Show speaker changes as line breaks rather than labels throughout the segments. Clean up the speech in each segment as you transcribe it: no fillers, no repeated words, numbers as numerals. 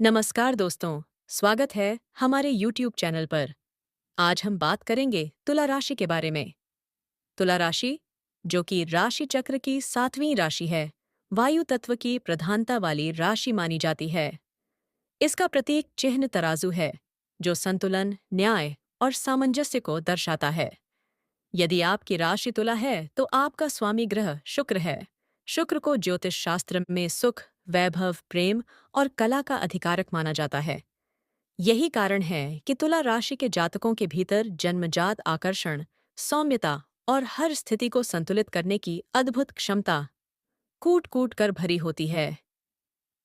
नमस्कार दोस्तों, स्वागत है हमारे YouTube चैनल पर। आज हम बात करेंगे तुला राशि के बारे में। तुला राशि, जो कि राशि चक्र की 7वीं राशि है, वायु तत्व की प्रधानता वाली राशि मानी जाती है। इसका प्रतीक चिह्न तराजू है, जो संतुलन, न्याय और सामंजस्य को दर्शाता है। यदि आपकी राशि तुला है, तो आपका स्वामी ग्रह शुक्र है। शुक्र को ज्योतिष शास्त्र में सुख, वैभव, प्रेम और कला का अधिकारक माना जाता है। यही कारण है कि तुला राशि के जातकों के भीतर जन्मजात आकर्षण, सौम्यता और हर स्थिति को संतुलित करने की अद्भुत क्षमता कूट कूट कर भरी होती है।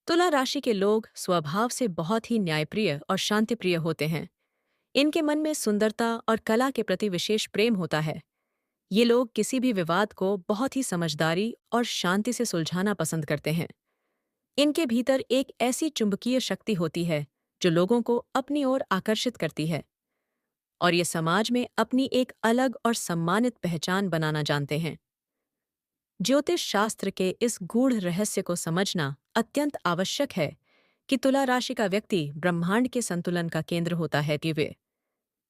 तुला राशि के लोग स्वभाव से बहुत ही न्यायप्रिय और शांतिप्रिय होते हैं। इनके मन में सुंदरता और कला के प्रति विशेष प्रेम होता है। ये लोग किसी भी विवाद को बहुत ही समझदारी और शांति से सुलझाना पसंद करते हैं। इनके भीतर एक ऐसी चुंबकीय शक्ति होती है जो लोगों को अपनी ओर आकर्षित करती है और ये समाज में अपनी एक अलग और सम्मानित पहचान बनाना जानते हैं। ज्योतिष शास्त्र के इस गूढ़ रहस्य को समझना अत्यंत आवश्यक है कि तुला राशि का व्यक्ति ब्रह्मांड के संतुलन का केंद्र होता है कि वे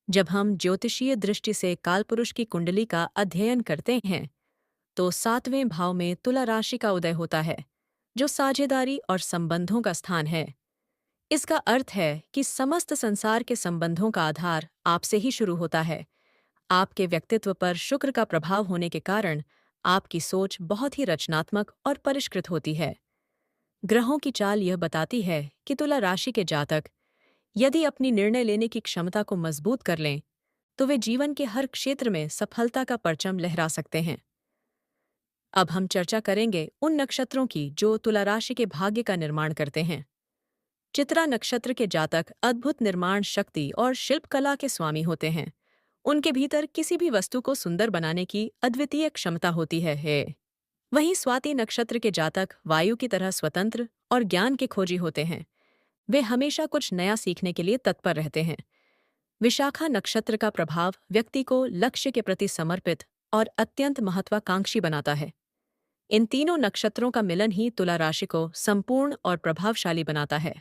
जब हम ज्योतिषीय दृष्टि से कालपुरुष की कुंडली का अध्ययन करते हैं, तो 7वें भाव में तुला राशि का उदय होता है, जो साझेदारी और संबंधों का स्थान है। इसका अर्थ है कि समस्त संसार के संबंधों का आधार आपसे ही शुरू होता है। आपके व्यक्तित्व पर शुक्र का प्रभाव होने के कारण आपकी सोच बहुत ही रचनात्मक और परिष्कृत होती है। ग्रहों की चाल यह बताती है कि तुला राशि के जातक यदि अपनी निर्णय लेने की क्षमता को मजबूत कर लें, तो वे जीवन के हर क्षेत्र में सफलता का परचम लहरा सकते हैं। अब हम चर्चा करेंगे उन नक्षत्रों की जो तुला राशि के भाग्य का निर्माण करते हैं। चित्रा नक्षत्र के जातक अद्भुत निर्माण शक्ति और शिल्पकला के स्वामी होते हैं। उनके भीतर किसी भी वस्तु को सुंदर बनाने की अद्वितीय क्षमता होती है। वहीं स्वाति नक्षत्र के जातक वायु की तरह स्वतंत्र और ज्ञान के खोजी होते हैं। वे हमेशा कुछ नया सीखने के लिए तत्पर रहते हैं। विशाखा नक्षत्र का प्रभाव व्यक्ति को लक्ष्य के प्रति समर्पित और अत्यंत महत्वाकांक्षी बनाता है। इन तीनों नक्षत्रों का मिलन ही तुला राशि को संपूर्ण और प्रभावशाली बनाता है।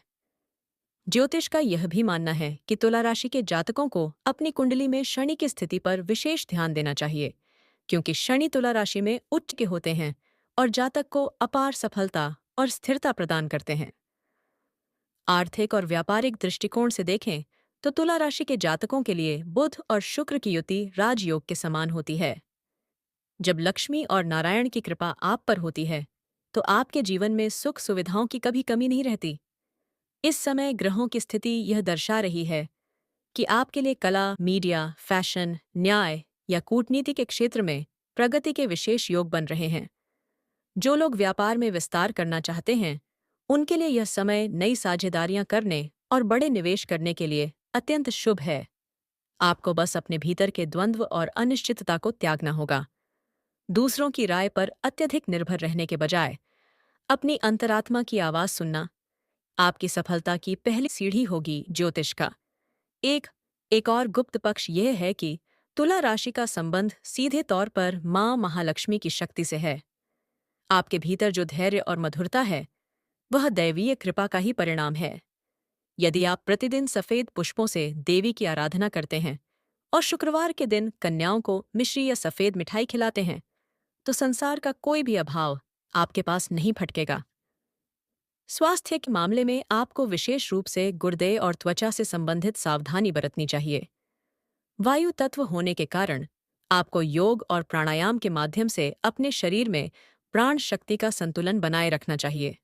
ज्योतिष का यह भी मानना है कि तुला राशि के जातकों को अपनी कुंडली में शनि की स्थिति पर विशेष ध्यान देना चाहिए, क्योंकि शनि तुला राशि में उच्च के होते हैं और जातक को अपार सफलता और स्थिरता प्रदान करते हैं। आर्थिक और व्यापारिक दृष्टिकोण से देखें तो तुला राशि के जातकों के लिए बुध और शुक्र की युति राजयोग के समान होती है। जब लक्ष्मी और नारायण की कृपा आप पर होती है, तो आपके जीवन में सुख सुविधाओं की कभी कमी नहीं रहती। इस समय ग्रहों की स्थिति यह दर्शा रही है कि आपके लिए कला, मीडिया, फैशन, न्याय या कूटनीति के क्षेत्र में प्रगति के विशेष योग बन रहे हैं। जो लोग व्यापार में विस्तार करना चाहते हैं, उनके लिए यह समय नई साझेदारियां करने और बड़े निवेश करने के लिए अत्यंत शुभ है। आपको बस अपने भीतर के द्वंद्व और अनिश्चितता को त्यागना होगा। दूसरों की राय पर अत्यधिक निर्भर रहने के बजाय अपनी अंतरात्मा की आवाज सुनना आपकी सफलता की पहली सीढ़ी होगी। ज्योतिष का एक एक और गुप्त पक्ष यह है कि तुला राशि का संबंध सीधे तौर पर मां महालक्ष्मी की शक्ति से है। आपके भीतर जो धैर्य और मधुरता है, वह दैवीय कृपा का ही परिणाम है। यदि आप प्रतिदिन सफेद पुष्पों से देवी की आराधना करते हैं और शुक्रवार के दिन कन्याओं को मिश्री या सफेद मिठाई खिलाते हैं, तो संसार का कोई भी अभाव आपके पास नहीं फटकेगा। स्वास्थ्य के मामले में आपको विशेष रूप से गुर्दे और त्वचा से संबंधित सावधानी बरतनी चाहिए। वायु तत्व होने के कारण आपको योग और प्राणायाम के माध्यम से अपने शरीर में प्राण शक्ति का संतुलन बनाए रखना चाहिए।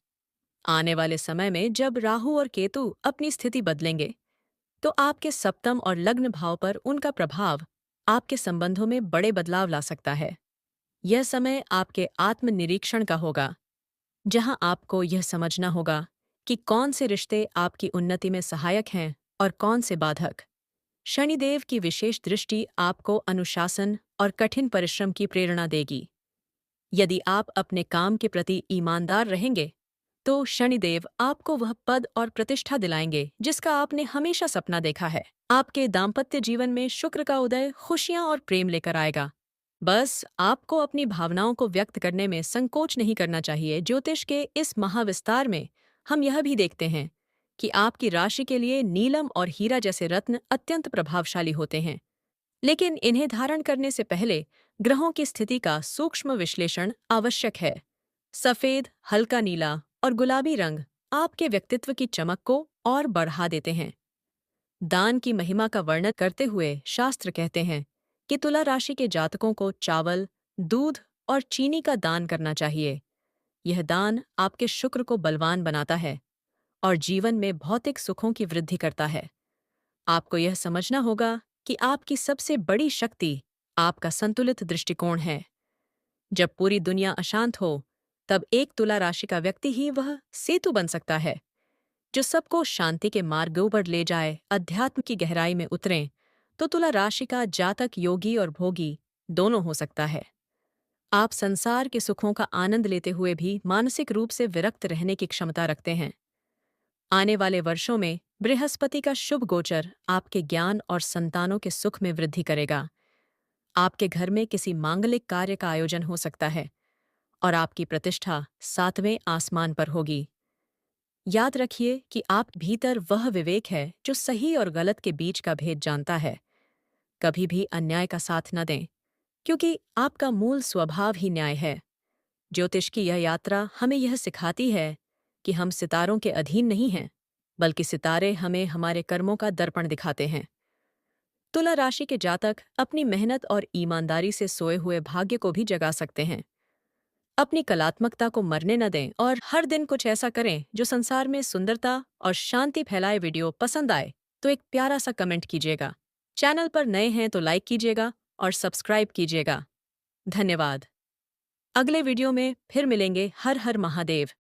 आने वाले समय में जब राहु और केतु अपनी स्थिति बदलेंगे, तो आपके सप्तम और लग्न भाव पर उनका प्रभाव आपके संबंधों में बड़े बदलाव ला सकता है। यह समय आपके आत्मनिरीक्षण का होगा, जहां आपको यह समझना होगा कि कौन से रिश्ते आपकी उन्नति में सहायक हैं और कौन से बाधक। शनिदेव की विशेष दृष्टि आपको अनुशासन और कठिन परिश्रम की प्रेरणा देगी। यदि आप अपने काम के प्रति ईमानदार रहेंगे, तो शनिदेव आपको वह पद और प्रतिष्ठा दिलाएंगे जिसका आपने हमेशा सपना देखा है। आपके दाम्पत्य जीवन में शुक्र का उदय खुशियां और प्रेम लेकर आएगा। बस आपको अपनी भावनाओं को व्यक्त करने में संकोच नहीं करना चाहिए। ज्योतिष के इस महाविस्तार में हम यह भी देखते हैं कि आपकी राशि के लिए नीलम और हीरा जैसे रत्न अत्यंत प्रभावशाली होते हैं, लेकिन इन्हें धारण करने से पहले ग्रहों की स्थिति का सूक्ष्म विश्लेषण आवश्यक है। सफेद, हल्का नीला और गुलाबी रंग आपके व्यक्तित्व की चमक को और बढ़ा देते हैं। दान की महिमा का वर्णन करते हुए शास्त्र कहते हैं कि तुला राशि के जातकों को चावल, दूध और चीनी का दान करना चाहिए। यह दान आपके शुक्र को बलवान बनाता है और जीवन में भौतिक सुखों की वृद्धि करता है। आपको यह समझना होगा कि आपकी सबसे बड़ी शक्ति आपका संतुलित दृष्टिकोण है। जब पूरी दुनिया अशांत हो, तब एक तुला राशि का व्यक्ति ही वह सेतु बन सकता है जो सबको शांति के मार्गों पर ले जाए। अध्यात्म की गहराई में उतरें तो तुला राशि का जातक योगी और भोगी दोनों हो सकता है। आप संसार के सुखों का आनंद लेते हुए भी मानसिक रूप से विरक्त रहने की क्षमता रखते हैं। आने वाले वर्षों में बृहस्पति का शुभ गोचर आपके ज्ञान और संतानों के सुख में वृद्धि करेगा। आपके घर में किसी मांगलिक कार्य का आयोजन हो सकता है और आपकी प्रतिष्ठा 7वें आसमान पर होगी। याद रखिए कि आप भीतर वह विवेक है जो सही और गलत के बीच का भेद जानता है। कभी भी अन्याय का साथ न दें, क्योंकि आपका मूल स्वभाव ही न्याय है। ज्योतिष की यह यात्रा हमें यह सिखाती है कि हम सितारों के अधीन नहीं हैं, बल्कि सितारे हमें हमारे कर्मों का दर्पण दिखाते हैं। तुला राशि के जातक अपनी मेहनत और ईमानदारी से सोए हुए भाग्य को भी जगा सकते हैं। अपनी कलात्मकता को मरने न दें और हर दिन कुछ ऐसा करें जो संसार में सुंदरता और शांति फैलाए। वीडियो पसंद आए तो एक प्यारा सा कमेंट कीजिएगा। चैनल पर नए हैं तो लाइक कीजिएगा और सब्सक्राइब कीजिएगा। धन्यवाद। अगले वीडियो में फिर मिलेंगे। हर हर महादेव।